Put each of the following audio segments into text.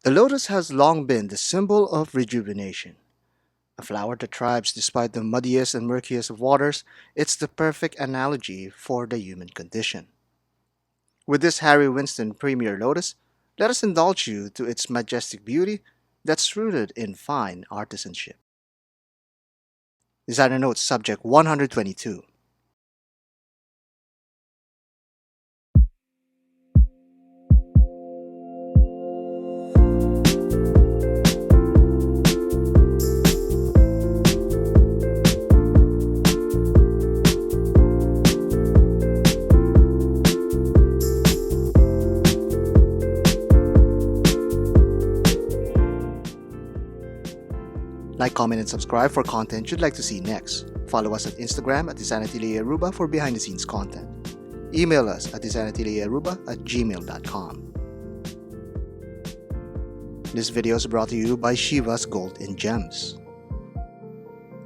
The lotus has long been the symbol of rejuvenation. A flower that thrives despite the muddiest and murkiest of waters, it's the perfect analogy for the human condition. With this Harry Winston Premier Lotus, let us indulge you to its majestic beauty that's rooted in fine artisanship. Designer Notes Subject 122. Like, comment, and subscribe for content you'd like to see next. Follow us at Instagram at designatelieraruba for behind-the-scenes content. Email us at designatelieraruba@gmail.com. This video is brought to you by Shiva's Gold and Gems.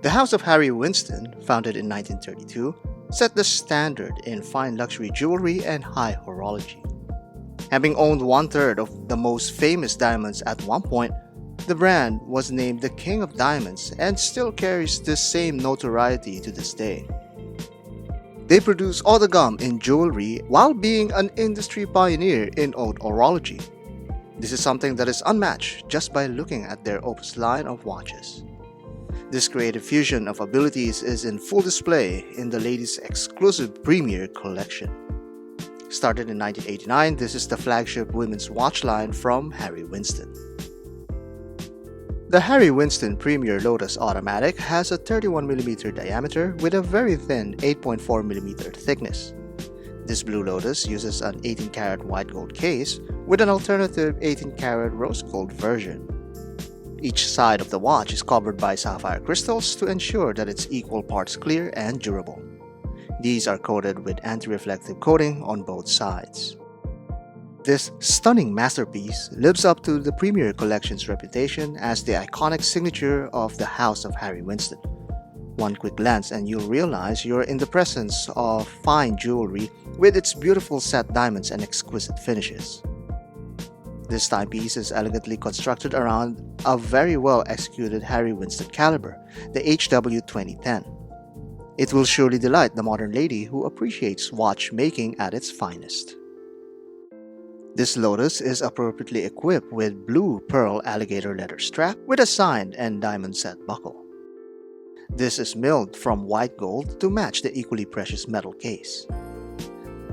The House of Harry Winston, founded in 1932, set the standard in fine luxury jewelry and high horology. Having owned one-third of the most famous diamonds at one point, the brand was named the King of Diamonds and still carries the same notoriety to this day. They produce eau de gamme in jewelry while being an industry pioneer in haute horology. This is something that is unmatched just by looking at their opus line of watches. This creative fusion of abilities is in full display in the ladies' exclusive Premier collection. Started in 1989, this is the flagship women's watch line from Harry Winston. The Harry Winston Premier Lotus Automatic has a 31mm diameter with a very thin 8.4mm thickness. This Blue Lotus uses an 18-karat white gold case with an alternative 18-karat rose gold version. Each side of the watch is covered by sapphire crystals to ensure that it's equal parts clear and durable. These are coated with anti-reflective coating on both sides. This stunning masterpiece lives up to the Premier Collection's reputation as the iconic signature of the House of Harry Winston. One quick glance and you'll realize you're in the presence of fine jewelry with its beautiful set diamonds and exquisite finishes. This timepiece is elegantly constructed around a very well executed Harry Winston caliber, the HW2010. It will surely delight the modern lady who appreciates watchmaking at its finest. This Lotus is appropriately equipped with blue pearl alligator leather strap with a signed and diamond set buckle. This is milled from white gold to match the equally precious metal case.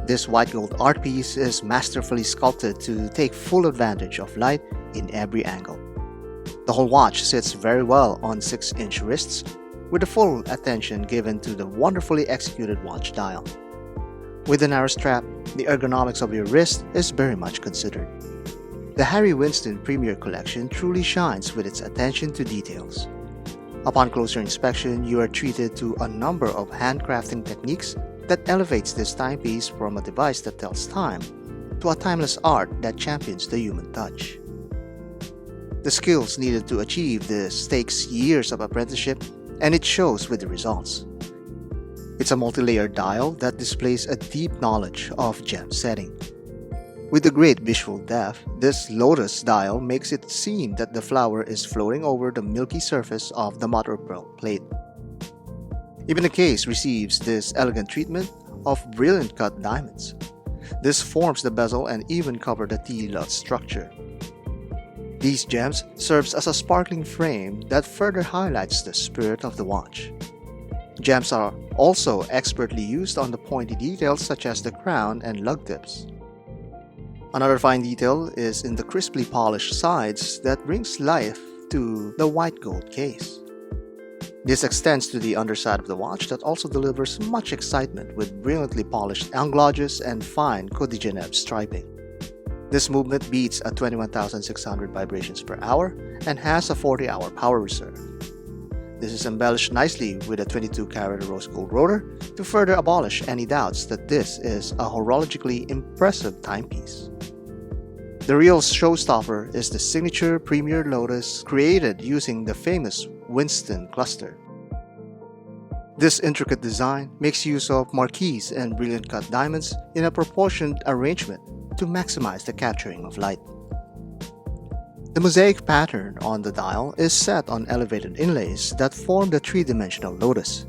This white gold art piece is masterfully sculpted to take full advantage of light in every angle. The whole watch sits very well on 6-inch wrists with the full attention given to the wonderfully executed watch dial. With the narrow strap, the ergonomics of your wrist is very much considered. The Harry Winston Premier Collection truly shines with its attention to details. Upon closer inspection, you are treated to a number of handcrafting techniques that elevates this timepiece from a device that tells time to a timeless art that champions the human touch. The skills needed to achieve this takes years of apprenticeship, and it shows with the results. It's a multi-layered dial that displays a deep knowledge of gem setting. With a great visual depth, this Lotus dial makes it seem that the flower is floating over the milky surface of the mother of pearl plate. Even the case receives this elegant treatment of brilliant cut diamonds. This forms the bezel and even cover the T-lot structure. These gems serves as a sparkling frame that further highlights the spirit of the watch. Gems are also expertly used on the pointy details such as the crown and lug tips. Another fine detail is in the crisply polished sides that brings life to the white gold case. This extends to the underside of the watch that also delivers much excitement with brilliantly polished engloges and fine Côte de Genève striping. This movement beats at 21,600 vibrations per hour and has a 40-hour power reserve. This is embellished nicely with a 22-karat rose gold rotor to further abolish any doubts that this is a horologically impressive timepiece. The real showstopper is the signature Premier Lotus created using the famous Winston cluster. This intricate design makes use of marquise and brilliant cut diamonds in a proportioned arrangement to maximize the capturing of light. The mosaic pattern on the dial is set on elevated inlays that form the three-dimensional lotus.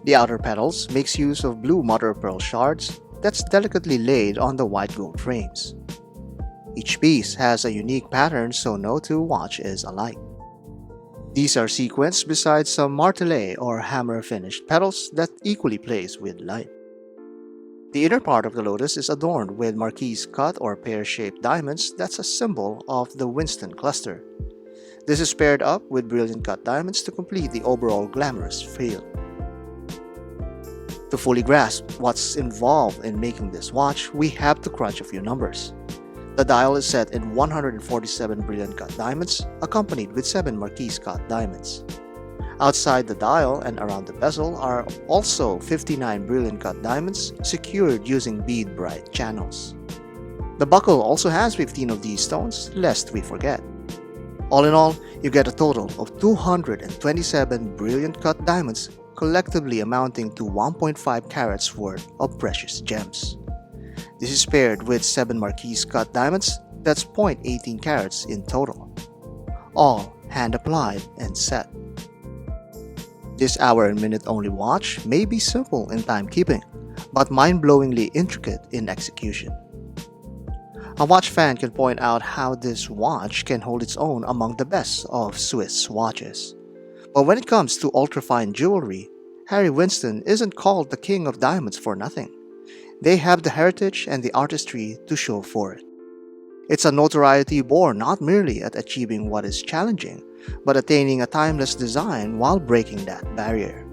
The outer petals makes use of blue mother-of-pearl shards that's delicately laid on the white gold frames. Each piece has a unique pattern, so no two watch is alike. These are sequenced beside some martellet or hammer-finished petals that equally plays with light. The inner part of the lotus is adorned with murkiest cut or pear-shaped diamonds that's a symbol of the Winston cluster. This is paired up with brilliant cut diamonds to complete the overall glamorous feel. To fully grasp what's involved in making this watch, we have to crunch a few numbers. The dial is set in 147 brilliant cut diamonds, accompanied with 7 murkiest cut diamonds. Outside the dial and around the bezel are also 59 brilliant cut diamonds secured using bead bright channels. The buckle also has 15 of these stones, lest we forget. All in all, you get a total of 227 brilliant cut diamonds, collectively amounting to 1.5 carats worth of precious gems. This is paired with 7 murkiest cut diamonds, that's 0.18 carats in total. All hand applied and set. This hour and minute only watch may be simple in timekeeping, but mind-blowingly intricate in execution. A watch fan can point out how this watch can hold its own among the best of Swiss watches. But when it comes to ultra-fine jewelry, Harry Winston isn't called the king of diamonds for nothing. They have the heritage and the artistry to show for it. It's a notoriety born not merely at achieving what is challenging, but attaining a timeless design while breaking that barrier.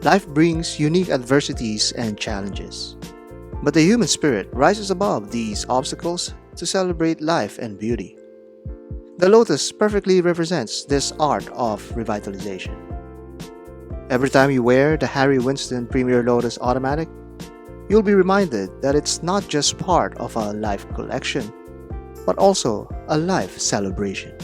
Life brings unique adversities and challenges, but the human spirit rises above these obstacles to celebrate life and beauty. The lotus perfectly represents this art of revitalization. Every time you wear the Harry Winston Premier Lotus Automatic, you'll be reminded that it's not just part of a life collection, but also a life celebration.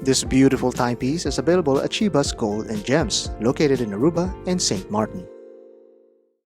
This beautiful timepiece is available at Chiba's Gold and Gems, located in Aruba and St. Martin.